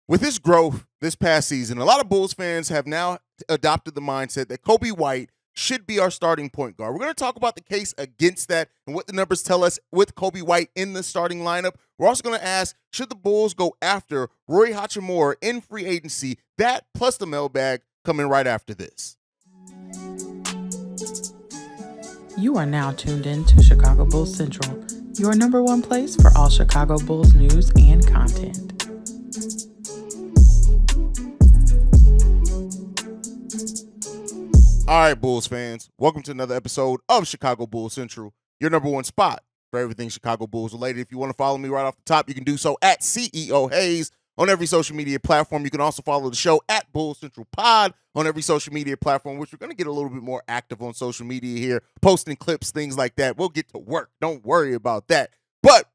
With his growth this past season, a lot of Bulls fans have now adopted the mindset that Kobe White should be our starting point guard. We're going to talk about the case against that and what the numbers tell us with Kobe White in the starting lineup. We're also going to ask, should the Bulls go after Rory Hachimura in free agency? That plus the mailbag coming right after this. You are now tuned in to Chicago Bulls Central, your number one place for all Chicago Bulls news and content. All right, Bulls fans, welcome to another episode of Chicago Bulls Central, your number one spot for everything Chicago Bulls related. If you want to follow me right off the top, you can do so at CEO Hayes on every social media platform. You can also follow the show at Bulls Central Pod on every social media platform, which we're going to get a little bit more active on social media here, posting clips, things like that. We'll get to work. Don't worry about that. But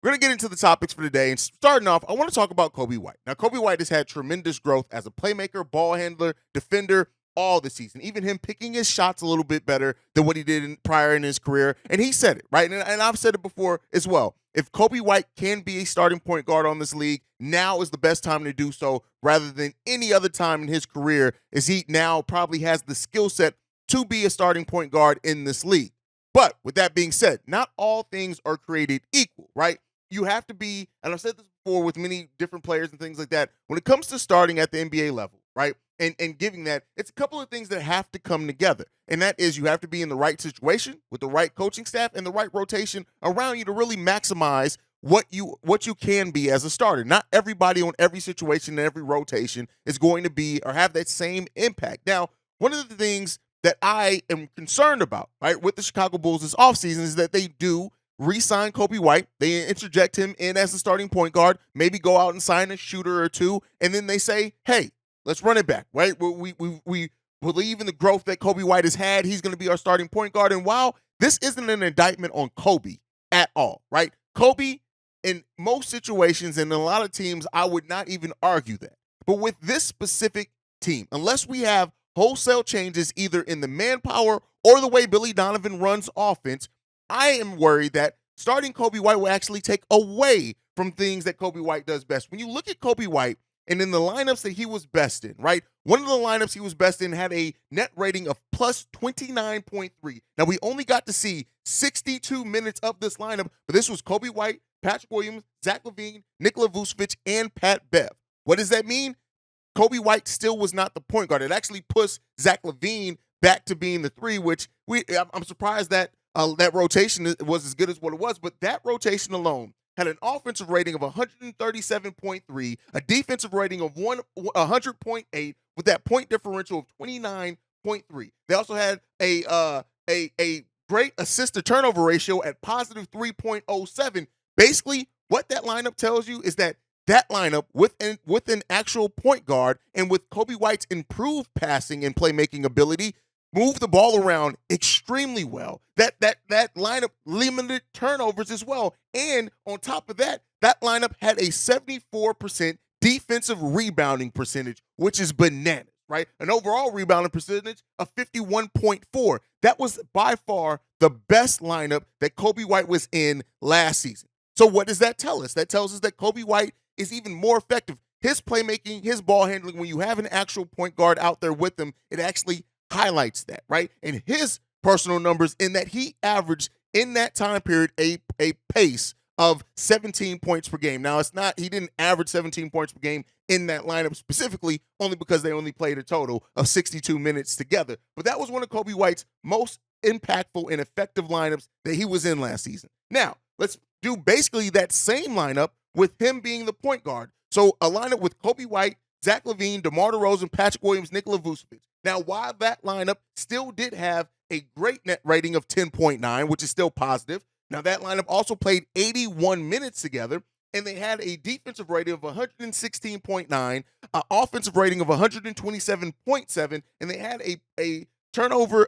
we're going to get into the topics for today. And starting off, I want to talk about Kobe White. Now, Kobe White has had tremendous growth as a playmaker, ball handler, defender, all this season. Even him picking his shots a little bit better than what he did prior in his career. And he said it, right? And I've said it before as well. If Kobe White can be a starting point guard on this league, now is the best time to do so rather than any other time in his career, as he now probably has the skill set to be a starting point guard in this league. But with that being said, not all things are created equal, right? You have to be, and I've said this before with many different players and things like that, when it comes to starting at the NBA level, right? And giving that, it's a couple of things that have to come together. And that is you have to be in the right situation with the right coaching staff and the right rotation around you to really maximize what you can be as a starter. Not everybody on every situation and every rotation is going to be or have that same impact. Now, one of the things that I am concerned about, right, with the Chicago Bulls this offseason is that they do re-sign Kobe White. They interject him in as a starting point guard, maybe go out and sign a shooter or two, and then they say, hey, let's run it back, right? We believe in the growth that Kobe White has had. He's going to be our starting point guard. And while this isn't an indictment on Kobe at all, right? Kobe, in most situations and in a lot of teams, I would not even argue that. But with this specific team, unless we have wholesale changes either in the manpower or the way Billy Donovan runs offense, I am worried that starting Kobe White will actually take away from things that Kobe White does best. When you look at Kobe White, and in the lineups that he was best in, right? One of the lineups he was best in had a net rating of plus 29.3. Now, we only got to see 62 minutes of this lineup, but this was Kobe White, Patrick Williams, Zach LaVine, Nikola Vucevic, and Pat Bev. What does that mean? Kobe White still was not the point guard. It actually pushed Zach LaVine back to being the three, which I'm surprised that that rotation was as good as what it was, but that rotation alone had an offensive rating of 137.3, a defensive rating of 100.8, with that point differential of 29.3. They also had a great assist to turnover ratio at positive 3.07. Basically, what that lineup tells you is that lineup with an actual point guard and with Kobe White's improved passing and playmaking ability moved the ball around extremely well. That lineup limited turnovers as well. And on top of that, that lineup had a 74% defensive rebounding percentage, which is bananas, right? An overall rebounding percentage of 51.4. That was by far the best lineup that Kobe White was in last season. So what does that tell us? That tells us that Kobe White is even more effective. His playmaking, his ball handling, when you have an actual point guard out there with him, it actually highlights that, right? And his personal numbers in that he averaged in that time period a pace of 17 points per game. Now, he didn't average 17 points per game in that lineup specifically, only because they only played a total of 62 minutes together. But that was one of Kobe White's most impactful and effective lineups that he was in last season. Now, let's do basically that same lineup with him being the point guard. So a lineup with Kobe White, Zach LaVine, DeMar DeRozan, Patrick Williams, Nikola Vucevic. Now, while that lineup still did have a great net rating of 10.9, which is still positive, now that lineup also played 81 minutes together, and they had a defensive rating of 116.9, an offensive rating of 127.7, and they had a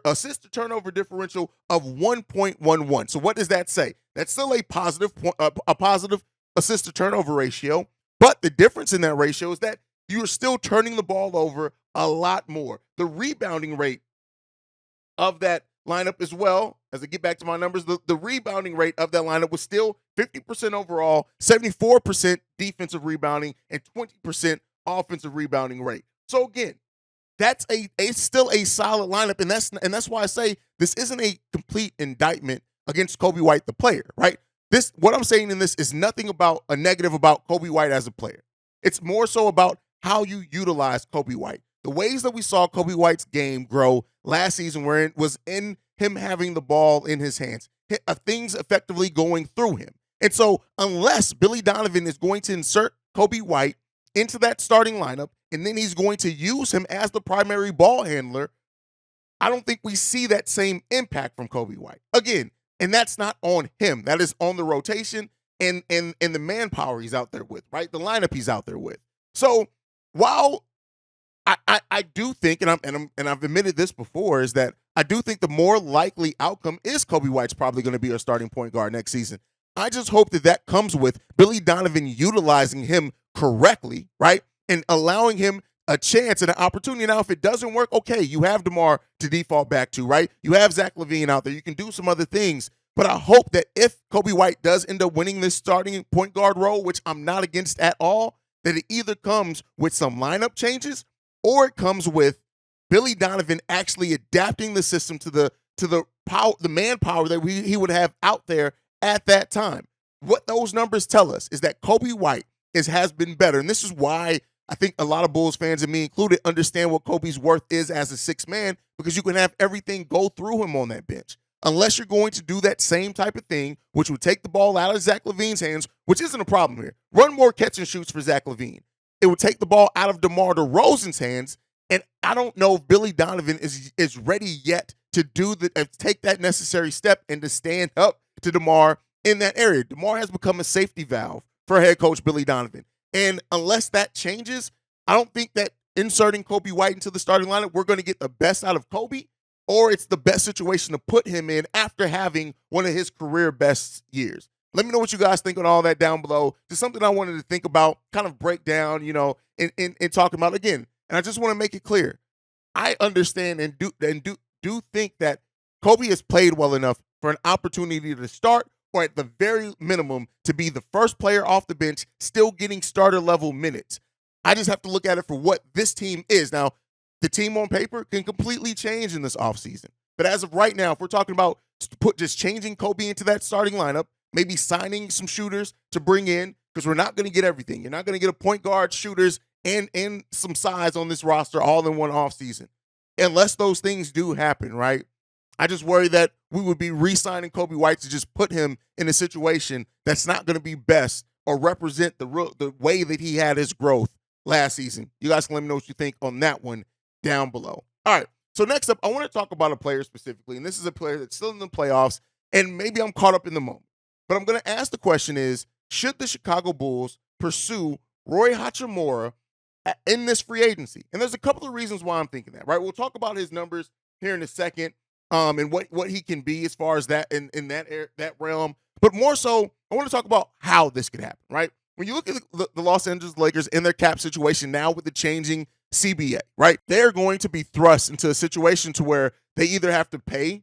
assist to turnover differential of 1.11. So what does that say? That's still a positive assist to turnover ratio, but the difference in that ratio is that you're still turning the ball over a lot more. The rebounding rate of that lineup as well, as I get back to my numbers, the rebounding rate of that lineup was still 50% overall, 74% defensive rebounding, and 20% offensive rebounding rate. So again, that's it's still a solid lineup, and that's why I say this isn't a complete indictment against Kobe White, the player, right? What I'm saying in this is nothing about a negative about Kobe White as a player. It's more so about how you utilize Kobe White. The ways that we saw Kobe White's game grow last season, where it was in him having the ball in his hands, things effectively going through him. And so unless Billy Donovan is going to insert Kobe White into that starting lineup, and then he's going to use him as the primary ball handler, I don't think we see that same impact from Kobe White. Again, and that's not on him. That is on the rotation and the manpower he's out there with, right? The lineup he's out there with. So while I do think, and I've admitted this before, is that I do think the more likely outcome is Kobe White's probably going to be our starting point guard next season. I just hope that comes with Billy Donovan utilizing him correctly, right? And allowing him a chance and an opportunity. Now, if it doesn't work, okay, you have DeMar to default back to, right? You have Zach LaVine out there. You can do some other things. But I hope that if Kobe White does end up winning this starting point guard role, which I'm not against at all, that it either comes with some lineup changes or it comes with Billy Donovan actually adapting the system to the power, the manpower that he would have out there at that time. What those numbers tell us is that Kobe White has been better. And this is why I think a lot of Bulls fans, and me included, understand what Kobe's worth is as a sixth man, because you can have everything go through him on that bench. Unless you're going to do that same type of thing, which would take the ball out of Zach LaVine's hands, which isn't a problem here. Run more catch and shoots for Zach LaVine. It would take the ball out of DeMar DeRozan's hands, and I don't know if Billy Donovan is ready yet to take that necessary step and to stand up to DeMar in that area. DeMar has become a safety valve for head coach Billy Donovan. And unless that changes, I don't think that inserting Kobe White into the starting lineup, we're going to get the best out of Kobe, or it's the best situation to put him in after having one of his career best years. Let me know what you guys think on all that down below. Just something I wanted to think about, kind of break down, in talking about again. And I just want to make it clear. I understand and do think that Kobe has played well enough for an opportunity to start, or at the very minimum to be the first player off the bench, still getting starter level minutes. I just have to look at it for what this team is. Now, the team on paper can completely change in this offseason. But as of right now, if we're talking about just changing Kobe into that starting lineup, maybe signing some shooters to bring in, because we're not going to get everything. You're not going to get a point guard, shooters, and some size on this roster all in one offseason. Unless those things do happen, right? I just worry that we would be re-signing Kobe White to just put him in a situation that's not going to be best or represent the way that he had his growth last season. You guys can let me know what you think on that one down below. All right, so next up, I want to talk about a player specifically, and this is a player that's still in the playoffs, and maybe I'm caught up in the moment. But I'm going to ask the question is, should the Chicago Bulls pursue Roy Hachimura in this free agency? And there's a couple of reasons why I'm thinking that, right? We'll talk about his numbers here in a second. And what he can be as far as that in that realm. But more so, I want to talk about how this could happen, right? When you look at the Los Angeles Lakers and their cap situation now with the changing CBA, right? They're going to be thrust into a situation to where they either have to pay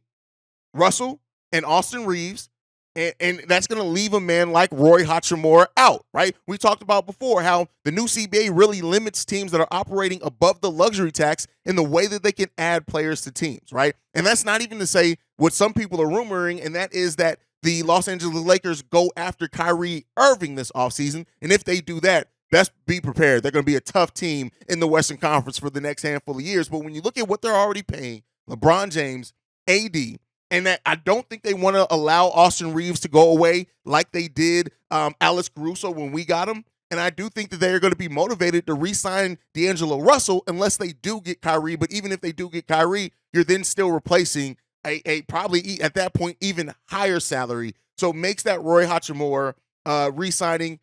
Russell and Austin Reeves, and that's going to leave a man like Roy Hachimura out, right? We talked about before how the new CBA really limits teams that are operating above the luxury tax in the way that they can add players to teams, right? And that's not even to say what some people are rumoring, and that is that the Los Angeles Lakers go after Kyrie Irving this offseason, and if they do that, best be prepared. They're going to be a tough team in the Western Conference for the next handful of years. But when you look at what they're already paying, LeBron James, AD, and that I don't think they want to allow Austin Reeves to go away like they did Alex Caruso when we got him. And I do think that they're going to be motivated to re-sign D'Angelo Russell unless they do get Kyrie. But even if they do get Kyrie, you're then still replacing a probably at that point even higher salary. So it makes that Roy Hachimura re-signing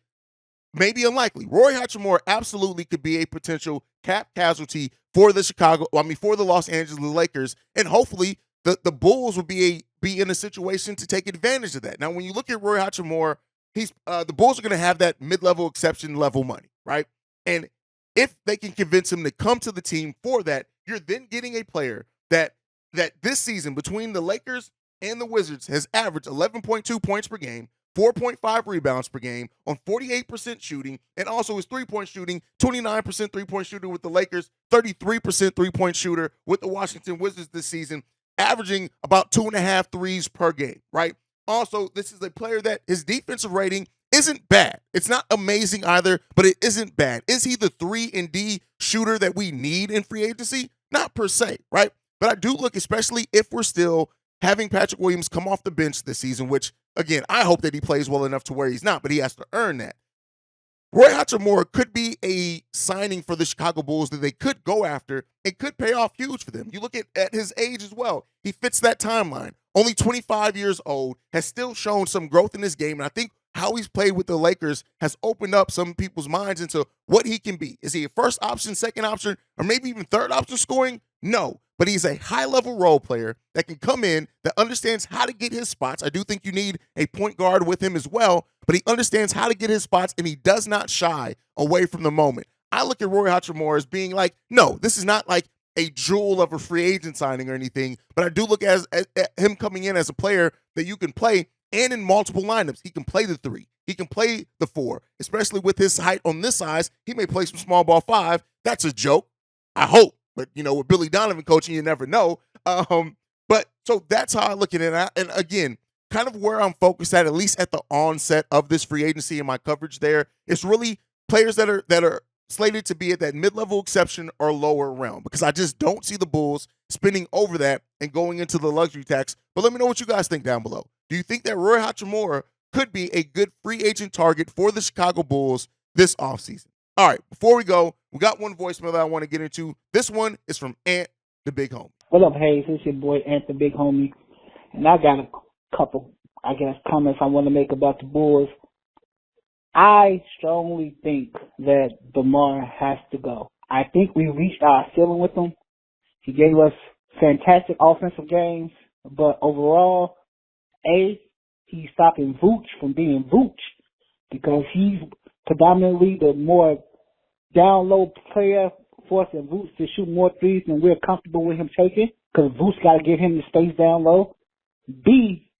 maybe unlikely. Roy Hachimura absolutely could be a potential cap casualty for the Los Angeles Lakers, and hopefully the Bulls will be in a situation to take advantage of that. Now, when you look at Roy Hachimura, the Bulls are going to have that mid-level exception level money, right? And if they can convince him to come to the team for that, you're then getting a player that this season between the Lakers and the Wizards has averaged 11.2 points per game, 4.5 rebounds per game on 48% shooting, and also his three-point shooting, 29% three-point shooter with the Lakers, 33% three-point shooter with the Washington Wizards this season, averaging about 2.5 threes per game, right? Also, this is a player that his defensive rating isn't bad. It's not amazing either, but it isn't bad. Is he the 3-and-D shooter that we need in free agency? Not per se, right? But I do look, especially if we're still having Patrick Williams come off the bench this season, which, again, I hope that he plays well enough to where he's not, but he has to earn that. Roy Hachimura could be a signing for the Chicago Bulls that they could go after. It could pay off huge for them. You look at his age as well. He fits that timeline. Only 25 years old, has still shown some growth in his game, and I think how he's played with the Lakers has opened up some people's minds into what he can be. Is he a first option, second option, or maybe even third option scoring? No, but he's a high-level role player that can come in, that understands how to get his spots. I do think you need a point guard with him as well, but he understands how to get his spots, and he does not shy away from the moment. I look at Roy Hachimura as being like, no, this is not like a jewel of a free agent signing or anything, but I do look at him coming in as a player that you can play, and in multiple lineups. He can play the 3. He can play the 4, especially with his height on this size. He may play some small ball 5. That's a joke. I hope. But, with Billy Donovan coaching, you never know. But so that's how I look at it. And again, kind of where I'm focused at least at the onset of this free agency and my coverage there, is really players that are slated to be at that mid-level exception or lower realm, because I just don't see the Bulls spending over that and going into the luxury tax. But let me know what you guys think down below. Do you think that Roy Hachimura could be a good free agent target for the Chicago Bulls this offseason? All right, before we go, we got one voicemail that I want to get into. This one is from Ant, the big homie. What up, Hayes? It's your boy, Ant, the big homie. And I got a couple, comments I want to make about the Bulls. I strongly think that DeMar has to go. I think we reached our ceiling with him. He gave us fantastic offensive games, but overall, he's stopping Vooch from being Vooch, because he's predominantly the more down low player, forcing Vooch to shoot more threes than we're comfortable with him taking, because Vooch got to get him the space down low. B,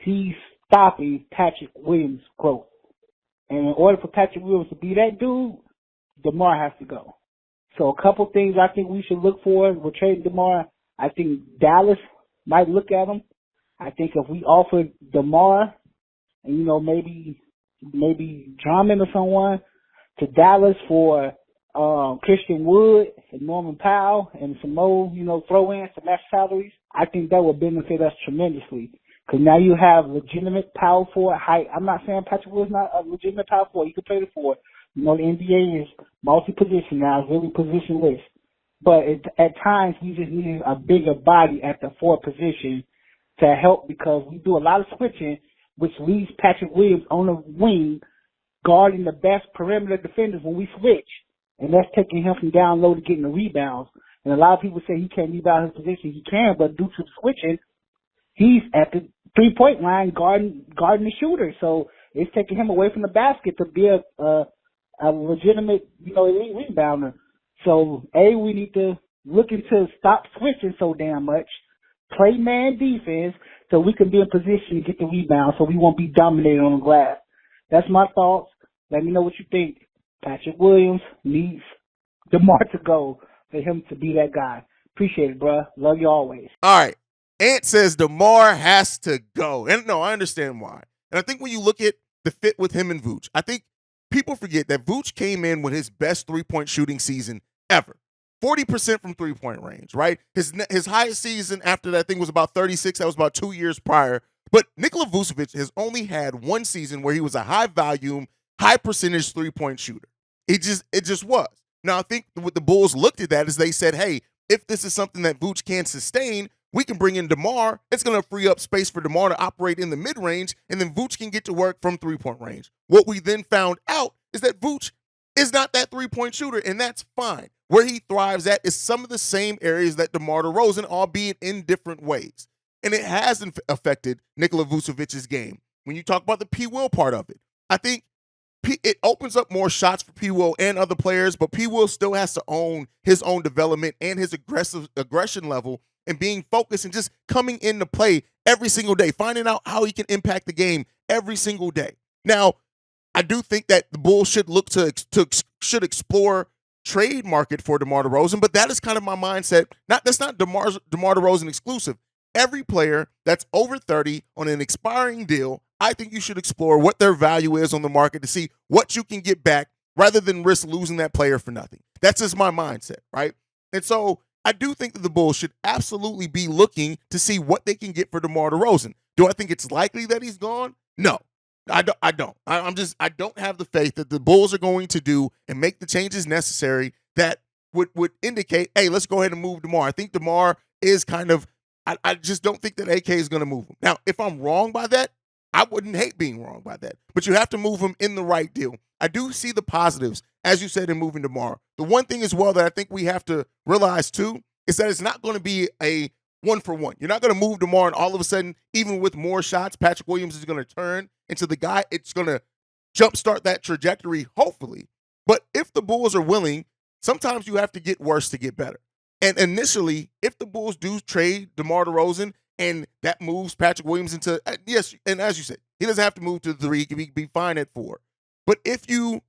he's stopping Patrick Williams' growth. And in order for Patrick Williams to be that dude, DeMar has to go. So a couple things I think we should look for with trading DeMar. I think Dallas might look at him. I think if we offer DeMar and, maybe Drummond or someone to Dallas for Christian Wood and Norman Powell and some more, throw-ins to match salaries, I think that would benefit us tremendously. Because now you have legitimate power forward height. I'm not saying Patrick Wood's not a legitimate power forward. You can play the forward. The NBA is multi-position now. It's really positionless. But at times, we just need a bigger body at the forward position to help, because we do a lot of switching, which leaves Patrick Williams on the wing guarding the best perimeter defenders when we switch. And that's taking him from down low to getting the rebounds. And a lot of people say he can't rebound his position. He can, but due to the switching, he's at the three-point line guarding the shooter. So it's taking him away from the basket to be a legitimate, elite rebounder. So, we need to look into stop switching so damn much, play man defense, so we can be in position to get the rebound, so we won't be dominated on the glass. That's my thoughts. Let me know what you think. Patrick Williams needs DeMar to go for him to be that guy. Appreciate it, bro. Love you always. All right. Ant says DeMar has to go. And no, I understand why. And I think when you look at the fit with him and Vooch, I think people forget that Vooch came in with his best three-point shooting season ever. 40% from three-point range, right? His highest season after that thing was about 36. That was about 2 years prior. But Nikola Vucevic has only had one season where he was a high-volume, high-percentage three-point shooter. It just was. Now, I think what the Bulls looked at that is they said, hey, if this is something that Vooch can't sustain, we can bring in DeMar. It's going to free up space for DeMar to operate in the mid-range, and then Vooch can get to work from three-point range. What we then found out is that Vooch is not that three-point shooter, and that's fine. Where he thrives at is some of the same areas that DeMar DeRozan, albeit in different ways. And it has affected Nikola Vucevic's game. When you talk about the P. Will part of it, I think it opens up more shots for P. Will and other players, but P. Will still has to own his own development and his aggression level, and being focused and just coming into play every single day, finding out how he can impact the game every single day. Now, I do think that the Bulls should look should explore trade market for DeMar DeRozan, but that is kind of my mindset. That's not DeMar DeRozan exclusive. Every player that's over 30 on an expiring deal, I think you should explore what their value is on the market to see what you can get back rather than risk losing that player for nothing. That's just my mindset, right? And so I do think that the Bulls should absolutely be looking to see what they can get for DeMar DeRozan. Do I think it's likely that he's gone? No. I don't. I don't have the faith that the Bulls are going to do and make the changes necessary that would indicate, hey, let's go ahead and move DeMar. I think DeMar is kind of, I just don't think that AK is going to move him. Now, if I'm wrong by that, I wouldn't hate being wrong by that. But you have to move him in the right deal. I do see the positives, as you said, in moving DeMar. The one thing as well that I think we have to realize too is that it's not going to be a one-for-one. You're not going to move DeMar and all of a sudden, even with more shots, Patrick Williams is going to turn into the guy. It's going to jumpstart that trajectory, hopefully. But if the Bulls are willing, sometimes you have to get worse to get better. And initially, if the Bulls do trade DeMar DeRozan and that moves Patrick Williams into, yes, and as you said, he doesn't have to move to 3. He can be fine at 4. But if you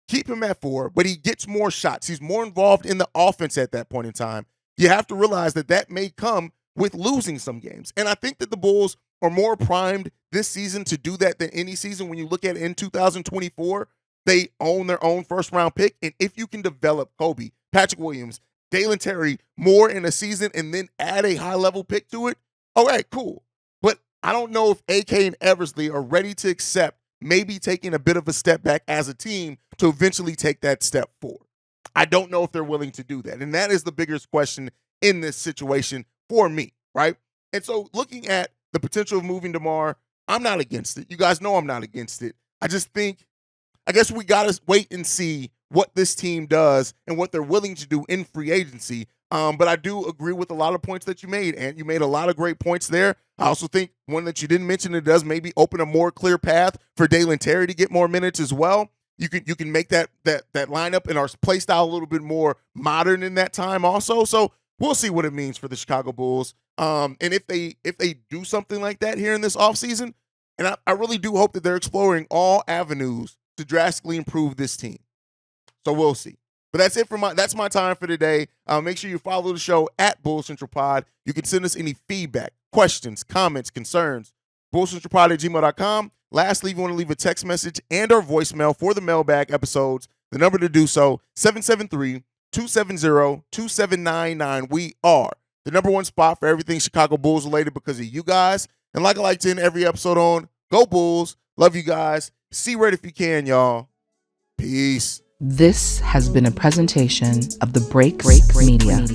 keep him at 4, but he gets more shots, he's more involved in the offense at that point in time, you have to realize that that may come with losing some games. And I think that the Bulls are more primed this season to do that than any season. When you look at it in 2024, they own their own first-round pick. And if you can develop Kobe, Patrick Williams, Dalen Terry more in a season and then add a high-level pick to it, all right, cool. But I don't know if AK and Eversley are ready to accept maybe taking a bit of a step back as a team to eventually take that step forward. I don't know if they're willing to do that. And that is the biggest question in this situation for me, right? And so looking at the potential of moving DeMar, I'm not against it. You guys know I'm not against it. I just think, I guess we got to wait and see what this team does and what they're willing to do in free agency. But I do agree with a lot of points that you made, and you made a lot of great points there. I also think one that you didn't mention, it does maybe open a more clear path for Dalen Terry to get more minutes as well. You can make that lineup and our play style a little bit more modern in that time also. So we'll see what it means for the Chicago Bulls. And if they do something like that here in this offseason, and I really do hope that they're exploring all avenues to drastically improve this team. So we'll see. But that's it that's my time for today. Make sure you follow the show at Bulls Central Pod. You can send us any feedback, questions, comments, concerns, bullscentralpod@gmail.com. Lastly, if you want to leave a text message and or voicemail for the Mailbag episodes, the number to do so, 773-270-2799. We are the number one spot for everything Chicago Bulls related because of you guys. And like I like to end every episode on, go Bulls. Love you guys. See red if you can, y'all. Peace. This has been a presentation of the Break Media.